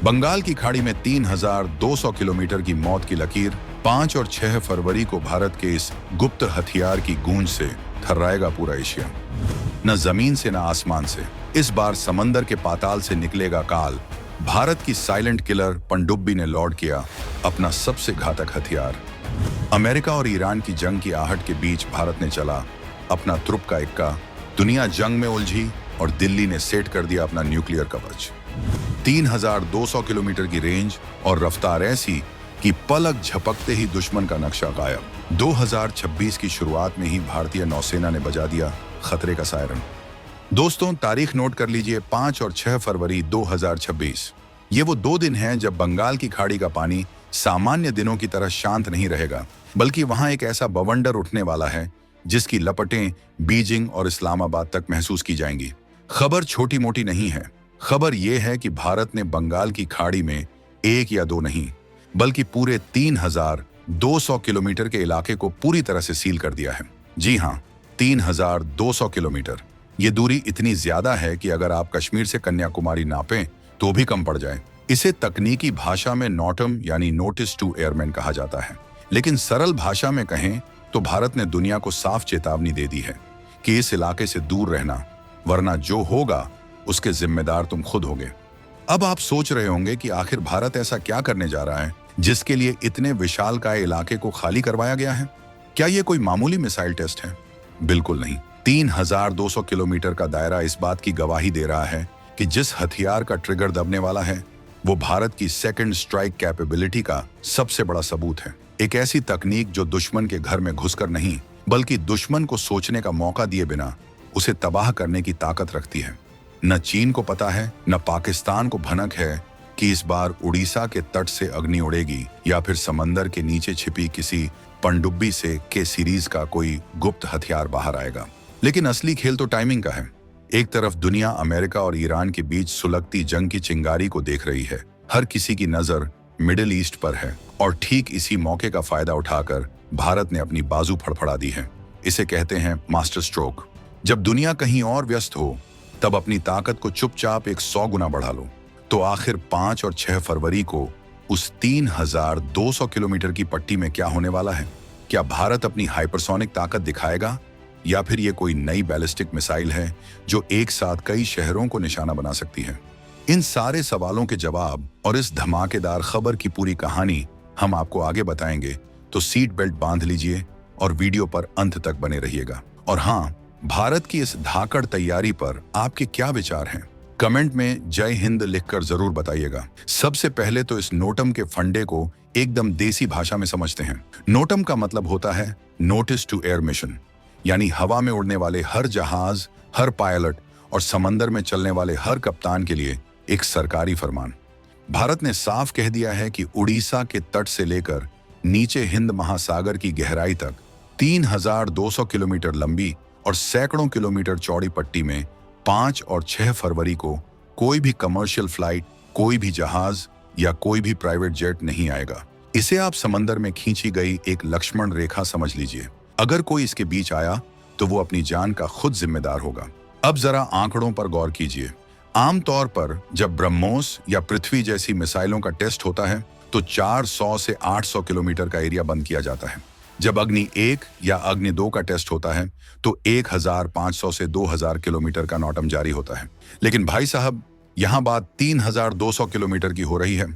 बंगाल की खाड़ी में 3,200 किलोमीटर की मौत की लकीर 5 और 6 फरवरी को भारत के इस गुप्त हथियार की गूंज से थर्राएगा पूरा एशिया। न जमीन से न आसमान से, इस बार समंदर के पाताल से निकलेगा काल। भारत की साइलेंट किलर पनडुब्बी ने लॉन्च किया अपना सबसे घातक हथियार। अमेरिका और ईरान की जंग की आहट के बीच भारत ने चला अपना तुरुप का इक्का। दुनिया जंग में उलझी और दिल्ली ने सेट कर दिया अपना न्यूक्लियर कवच। 3,200 किलोमीटर की रेंज और रफ्तार ऐसी कि पलक झपकते ही दुश्मन का नक्शा गायब। 2026 की शुरुआत में ही भारतीय नौसेना ने बजा दिया खतरे का सायरन। दोस्तों, तारीख नोट कर लीजिए, 5 और 6 फरवरी 2026। ये वो 2 दिन हैं जब बंगाल की खाड़ी का पानी सामान्य दिनों की तरह शांत नहीं रहेगा, बल्कि वहां एक ऐसा बवंडर उठने वाला है जिसकी लपटें बीजिंग और इस्लामाबाद तक महसूस की जाएंगी। खबर छोटी मोटी नहीं है। खबर यह है कि भारत ने बंगाल की खाड़ी में 1 या 2 नहीं, बल्कि पूरे 3,200 किलोमीटर के इलाके को पूरी तरह से सील कर दिया है। जी हां, 3,200 किलोमीटर। ये दूरी इतनी ज्यादा है कि अगर आप कश्मीर से कन्याकुमारी नापें तो भी कम पड़ जाए। इसे तकनीकी भाषा में नॉटम यानी नोटिस टू एयरमैन कहा जाता है, लेकिन सरल भाषा में कहें तो भारत ने दुनिया को साफ चेतावनी दे दी है कि इस इलाके से दूर रहना, वरना जो होगा उसके जिम्मेदार तुम खुद होगे। अब आप सोच रहे होंगे कि आखिर भारत ऐसा क्या करने जा रहा है जिसके लिए इतने विशालकाय इलाके को खाली करवाया गया है? क्या ये कोई मामूली मिसाइल टेस्ट है? बिल्कुल नहीं। 3,200 किलोमीटर का दायरा इस बात की गवाही दे रहा है कि जिस हथियार का ट्रिगर दबने वाला है वो भारत की सेकंड स्ट्राइक कैपेबिलिटी का सबसे बड़ा सबूत है। एक ऐसी तकनीक जो दुश्मन के घर में घुसकर नहीं, बल्कि दुश्मन को सोचने का मौका दिए बिना उसे तबाह करने की ताकत रखती है। न चीन को पता है, न पाकिस्तान को भनक है कि इस बार उड़ीसा के तट से अग्नि उड़ेगी या फिर समंदर के नीचे छिपी किसी पनडुब्बी से के सीरीज का कोई गुप्त हथियार बाहर आएगा। लेकिन असली खेल तो टाइमिंग का है। एक तरफ दुनिया अमेरिका और ईरान के बीच सुलगती जंग की चिंगारी को देख रही है। हर किसी की नजर मिडिल ईस्ट पर है और ठीक इसी मौके का फायदा उठाकर भारत ने अपनी बाजू फड़फड़ा दी है। इसे कहते हैं मास्टर स्ट्रोक। जब दुनिया कहीं और व्यस्त हो तब अपनी ताकत को चुपचाप 100 गुना बढ़ा लो। तो आखिर 5 और 6 फरवरी को उस 3,200 किलोमीटर की पट्टी में क्या होने वाला है? क्या भारत अपनी हाइपरसोनिक ताकत दिखाएगा या फिर ये कोई नई बैलिस्टिक मिसाइल है जो एक साथ कई शहरों को निशाना बना सकती है? इन सारे सवालों के जवाब और इस धमाकेदार खबर की पूरी कहानी हम आपको आगे बताएंगे, तो सीट बेल्ट बांध लीजिए और वीडियो पर अंत तक बने रहिएगा। और हाँ, भारत की इस धाकड़ तैयारी पर आपके क्या विचार हैं? कमेंट में जय हिंद लिखकर जरूर बताइएगा। सबसे पहले तो इस नोटम के फंडे को एकदम देसी भाषा में समझते हैं। नोटम का मतलब होता है नोटिस टू एयर मिशन, यानी हवा में उड़ने वाले हर जहाज, हर पायलट और समंदर में चलने वाले हर कप्तान के लिए एक सरकारी फरमान। भारत ने साफ कह दिया है कि उड़ीसा के तट से लेकर नीचे हिंद महासागर की गहराई तक 3,200 किलोमीटर लंबी और सैकड़ों किलोमीटर चौड़ी पट्टी में 5 और 6 फरवरी को कोई भी कमर्शियल फ्लाइट, कोई भी जहाज या कोई भी प्राइवेट जेट नहीं आएगा। इसे आप समंदर में खींची गई एक लक्ष्मण रेखा समझ लीजिए। अगर कोई इसके बीच आया तो वो अपनी जान का खुद जिम्मेदार होगा। अब जरा आंकड़ों पर गौर कीजिए। आमतौर पर जब ब्रह्मोस या पृथ्वी जैसी मिसाइलों का टेस्ट होता है तो 400 से 800 किलोमीटर का एरिया बंद किया जाता है। जब अग्नि 1 या अग्नि 2 का टेस्ट होता है तो 1,500 से 2,000 किलोमीटर का नॉटम जारी होता है। लेकिन भाई साहब, यहाँ बात 3,200 किलोमीटर की हो रही है।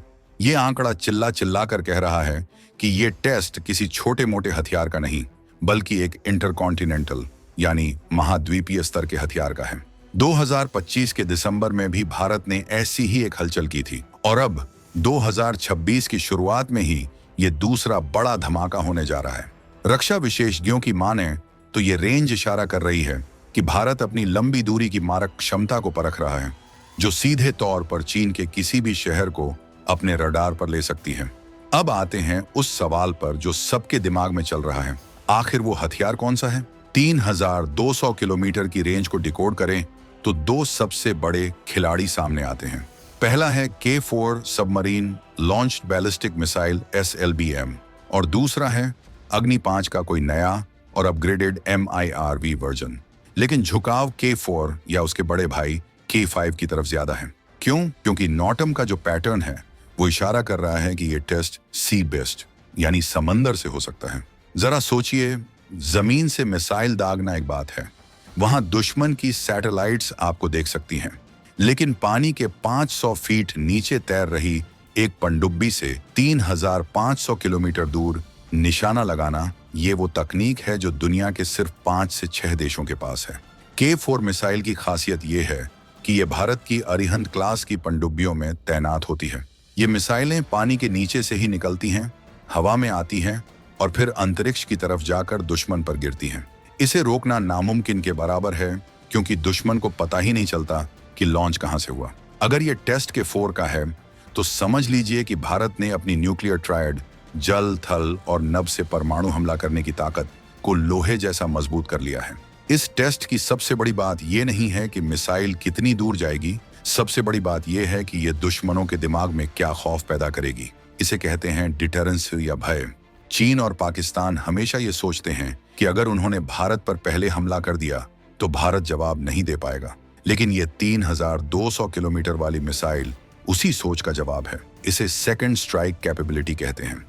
ये आंकड़ा चिल्ला चिल्ला कर कह रहा है कि ये टेस्ट किसी छोटे मोटे हथियार का नहीं, बल्कि एक इंटरकॉन्टिनेंटल यानी महाद्वीपीय स्तर के हथियार का है। 2025 के दिसंबर में भी भारत ने ऐसी ही एक हलचल की थी और अब 2026 की शुरुआत में ही ये दूसरा बड़ा धमाका होने जा रहा है। रक्षा विशेषज्ञों की माने तो ये रेंज इशारा कर रही है कि भारत अपनी लंबी दूरी की मारक क्षमता को परख रहा है, जो सीधे तौर पर चीन के किसी भी शहर को अपने रडार पर ले सकती है। अब आते हैं उस सवाल पर जो सबके दिमाग में चल रहा है, आखिर वो हथियार कौन सा है? 3,200 किलोमीटर की रेंज को डिकोड करें तो 2 सबसे बड़े खिलाड़ी सामने आते हैं। पहला है K4 submarine launched ballistic missile SLBM और दूसरा है अग्नि 5 का कोई नया और अपग्रेडेड MIRV वर्जन। लेकिन झुकाव K4 या उसके बड़े भाई K5 की तरफ ज्यादा है। क्यों? क्योंकि नॉटम का जो पैटर्न है वो इशारा कर रहा है कि ये टेस्ट सी बेस्ड यानी समंदर से हो सकता है। जरा सोचिए, जमीन से मिसाइल दागना एक बात है, वहां दुश्मन की सैटेलाइट्स आपको देख सकती हैं, लेकिन पानी के 500 फीट नीचे तैर रही एक पनडुब्बी से 3500 किलोमीटर दूर निशाना लगाना, ये वो तकनीक है जो दुनिया के सिर्फ 5 से 6 देशों के पास है। K4 मिसाइल की खासियत ये है कि ये भारत की अरिहंत क्लास की पनडुब्बियों में तैनात होती है। ये मिसाइलें पानी के नीचे से ही निकलती हैं, हवा में आती हैं और फिर अंतरिक्ष की तरफ जाकर दुश्मन पर गिरती हैं। इसे रोकना नामुमकिन के बराबर है, क्योंकि दुश्मन को पता ही नहीं चलता कि लॉन्च कहां से हुआ। अगर ये टेस्ट K4 का है तो समझ लीजिए कि भारत ने अपनी न्यूक्लियर ट्रायड जल, थल और नभ से परमाणु हमला करने की ताकत को लोहे जैसा मजबूत कर लिया है। इस टेस्ट की सबसे बड़ी बात यह नहीं है कि मिसाइल कितनी दूर जाएगी, सबसे बड़ी बात यह है कि यह दुश्मनों के दिमाग में क्या खौफ पैदा करेगी। इसे कहते हैं डिटरेंस या भय। चीन और पाकिस्तान हमेशा ये सोचते हैं कि अगर उन्होंने भारत पर पहले हमला कर दिया तो भारत जवाब नहीं दे पाएगा, लेकिन ये 3200 किलोमीटर वाली मिसाइल उसी सोच का जवाब है। इसे सेकंड स्ट्राइक कैपेबिलिटी कहते हैं।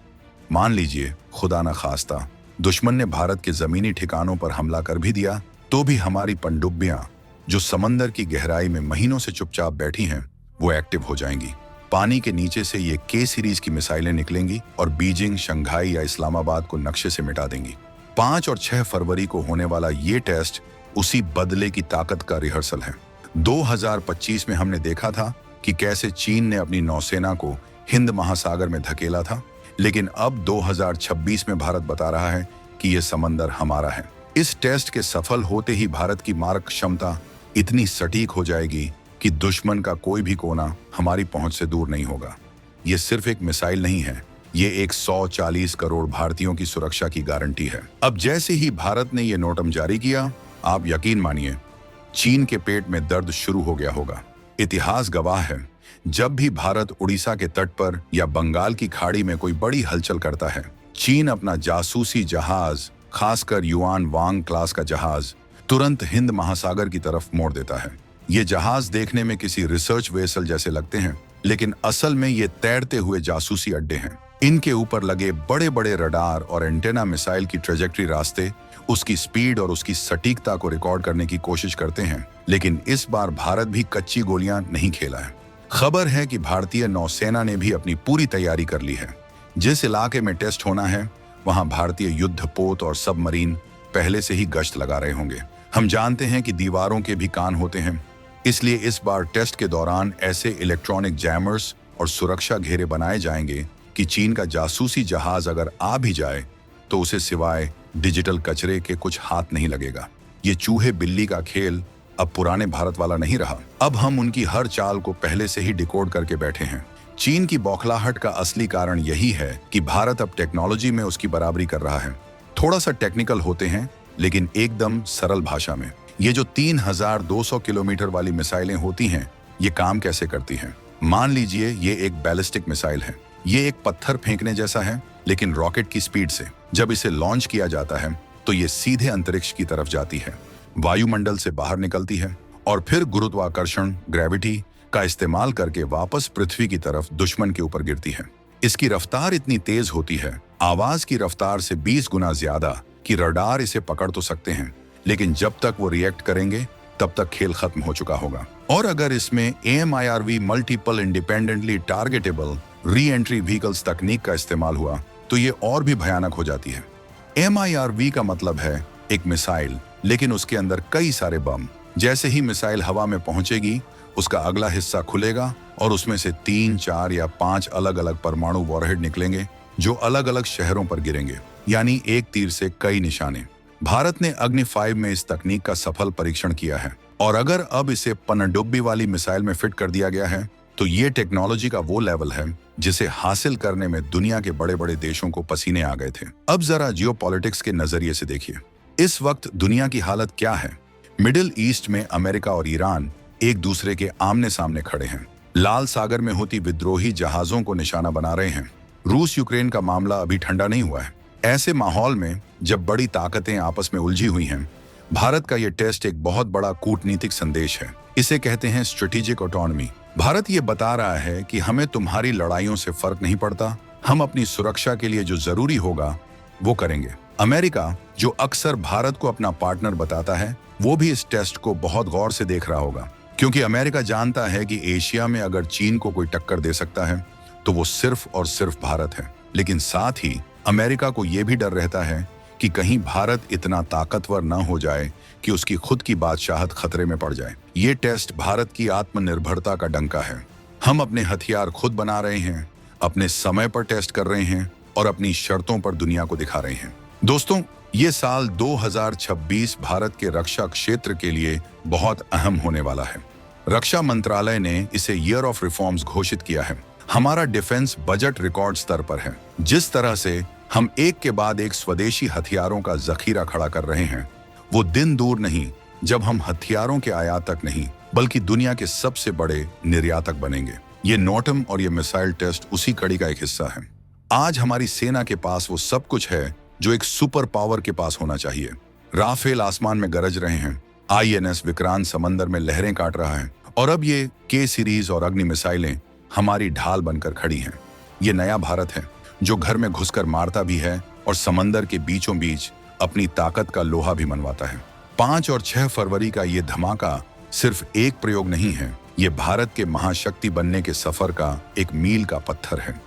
मान लीजिए खुदा न खास्ता दुश्मन ने भारत के जमीनी ठिकानों पर हमला कर भी दिया, तो भी हमारी पनडुब्बियां जो समंदर की गहराई में महीनों से चुपचाप बैठी हैं, वो एक्टिव हो जाएंगी। पानी के नीचे से ये K सीरीज की मिसाइलें निकलेंगी और बीजिंग, शंघाई या इस्लामाबाद को नक्शे से मिटा देंगी। 5 और 6 फरवरी को होने वाला ये टेस्ट उसी बदले की ताकत का रिहर्सल है। 2025 में हमने देखा था कि कैसे चीन ने अपनी नौसेना को हिंद महासागर में धकेला था, लेकिन अब 2026 में भारत बता रहा है कि यह समंदर हमारा है। इस टेस्ट के सफल होते ही भारत की मारक क्षमता इतनी सटीक हो जाएगी कि दुश्मन का कोई भी कोना हमारी पहुंच से दूर नहीं होगा। ये सिर्फ एक मिसाइल नहीं है, ये 140 करोड़ भारतीयों की सुरक्षा की गारंटी है। अब जैसे ही भारत ने ये नोटम जारी किया, आप यकीन मानिए चीन के पेट में दर्द शुरू हो गया होगा। इतिहास गवाह है, जब भी भारत उड़ीसा के तट पर या बंगाल की खाड़ी में कोई बड़ी हलचल करता है, चीन अपना जासूसी जहाज, खासकर युआन वांग क्लास का जहाज, तुरंत हिंद महासागर की तरफ मोड़ देता है। ये जहाज देखने में किसी रिसर्च वेसल जैसे लगते हैं, लेकिन असल में ये तैरते हुए जासूसी अड्डे हैं। इनके ऊपर लगे बड़े बड़े रडार और एंटेना मिसाइल की ट्रेजेक्टरी रास्ते, उसकी स्पीड और उसकी सटीकता को रिकॉर्ड करने की कोशिश करते हैं। लेकिन इस बार भारत भी कच्ची गोलियां नहीं खेला है। खबर है कि भारतीय नौसेना ने भी अपनी पूरी तैयारी कर ली है। जिस इलाके में टेस्ट होना है, वहां भारतीय युद्धपोत और सबमरीन पहले से ही गश्त लगा रहे होंगे। हम जानते हैं कि दीवारों के भी कान होते हैं, इसलिए इस बार टेस्ट के दौरान ऐसे इलेक्ट्रॉनिक जैमर्स और सुरक्षा घेरे बनाए जाएंगे कि चीन का जासूसी जहाज अगर आ भी जाए तो उसे सिवाय डिजिटल कचरे के कुछ हाथ नहीं लगेगा। ये चूहे बिल्ली का खेल अब पुराने भारत वाला नहीं रहा। अब हम उनकी हर चाल को पहले से ही डिकोड करके बैठे हैं। चीन की बौखलाहट का असली कारण यही है कि भारत अब टेक्नोलॉजी में उसकी बराबरी कर रहा है। थोड़ा सा टेक्निकल होते हैं, लेकिन एकदम सरल भाषा में। ये जो 3200 किलोमीटर वाली मिसाइलें होती हैं, ये काम कैसे करती हैं? मान लीजिए ये एक बैलिस्टिक मिसाइल है। ये एक पत्थर फेंकने जैसा है, लेकिन रॉकेट की स्पीड से। जब इसे लॉन्च किया जाता है तो ये सीधे अंतरिक्ष की तरफ जाती है, वायुमंडल से बाहर निकलती है और फिर गुरुत्वाकर्षण, ग्रेविटी का इस्तेमाल करके वापस पृथ्वी की तरफ दुश्मन के ऊपर गिरती है। इसकी रफ्तार इतनी तेज होती है, आवाज की रफ्तार से 20 गुना ज्यादा, कि रडार इसे पकड़ तो सकते हैं, लेकिन जब तक वो रिएक्ट करेंगे तब तक खेल खत्म हो चुका होगा। और अगर इसमें AMIRV multiple independently targetable re entry vehicles तकनीक का इस्तेमाल हुआ तो ये और भी भयानक हो जाती है। MIRV का मतलब है एक मिसाइल, लेकिन उसके अंदर कई सारे बम। जैसे ही मिसाइल हवा में पहुंचेगी, उसका अगला हिस्सा खुलेगा और उसमें से 3, 4 या 5 अलग अलग परमाणु वॉरहेड निकलेंगे, जो अलग अलग शहरों पर गिरेंगे। यानी एक तीर से कई निशाने। भारत ने अग्नि 5 में इस तकनीक का सफल परीक्षण किया है, और अगर अब इसे पनडुब्बी वाली मिसाइल में फिट कर दिया गया है तो ये टेक्नोलॉजी का वो लेवल है जिसे हासिल करने में दुनिया के बड़े बड़े देशों को पसीने आ गए थे। अब जरा जियोपॉलिटिक्स के नजरिए से देखिए, इस वक्त दुनिया की हालत क्या है। मिडिल ईस्ट में अमेरिका और ईरान एक दूसरे के आमने सामने खड़े हैं। लाल सागर में होती विद्रोही जहाजों को निशाना बना रहे हैं। रूस यूक्रेन का मामला अभी ठंडा नहीं हुआ है। ऐसे माहौल में जब बड़ी ताकतें आपस में उलझी हुई हैं, भारत का ये टेस्ट एक बहुत बड़ा कूटनीतिक संदेश है। इसे कहते हैं स्ट्रेटेजिक ऑटोनॉमी, भारत ये बता रहा है कि हमें तुम्हारी लड़ाइयों से फर्क नहीं पड़ता, हम अपनी सुरक्षा के लिए जो जरूरी होगा वो करेंगे। अमेरिका, जो अक्सर भारत को अपना पार्टनर बताता है, वो भी इस टेस्ट को बहुत गौर से देख रहा होगा, क्योंकि अमेरिका जानता है कि एशिया में अगर चीन को कोई टक्कर दे सकता है तो वो सिर्फ और सिर्फ भारत है। लेकिन साथ ही अमेरिका को यह भी डर रहता है कि कहीं भारत इतना ताकतवर न हो जाए कि उसकी खुद की बादशाहत खतरे में पड़ जाए। ये टेस्ट भारत की आत्मनिर्भरता का डंका है। हम अपने हथियार खुद बना रहे हैं, अपने समय पर टेस्ट कर रहे हैं और अपनी शर्तों पर दुनिया को दिखा रहे हैं। दोस्तों, ये साल 2026 भारत के रक्षा क्षेत्र के लिए बहुत अहम होने वाला है। रक्षा मंत्रालय ने इसे ईयर ऑफ रिफॉर्म्स घोषित किया है। हमारा डिफेंस बजट रिकॉर्ड स्तर पर है। जिस तरह से हम एक के बाद एक स्वदेशी हथियारों का जखीरा खड़ा कर रहे हैं, वो दिन दूर नहीं जब हम हथियारों के आयातक नहीं बल्कि दुनिया के सबसे बड़े निर्यातक बनेंगे। ये नोटम और ये मिसाइल टेस्ट उसी कड़ी का एक हिस्सा है। आज हमारी सेना के पास वो सब कुछ है जो एक सुपर पावर के पास होना चाहिए। राफेल आसमान में गरज रहे हैं, INS विक्रांत समंदर में लहरें काट रहा है और अब ये K सीरीज और अग्नि मिसाइलें हमारी ढाल बनकर खड़ी हैं। ये नया भारत है जो घर में घुसकर मारता भी है और समंदर के बीचों बीच अपनी ताकत का लोहा भी मनवाता है। 5 और 6 फरवरी का ये धमाका सिर्फ एक प्रयोग नहीं है, ये भारत के महाशक्ति बनने के सफर का एक मील का पत्थर है।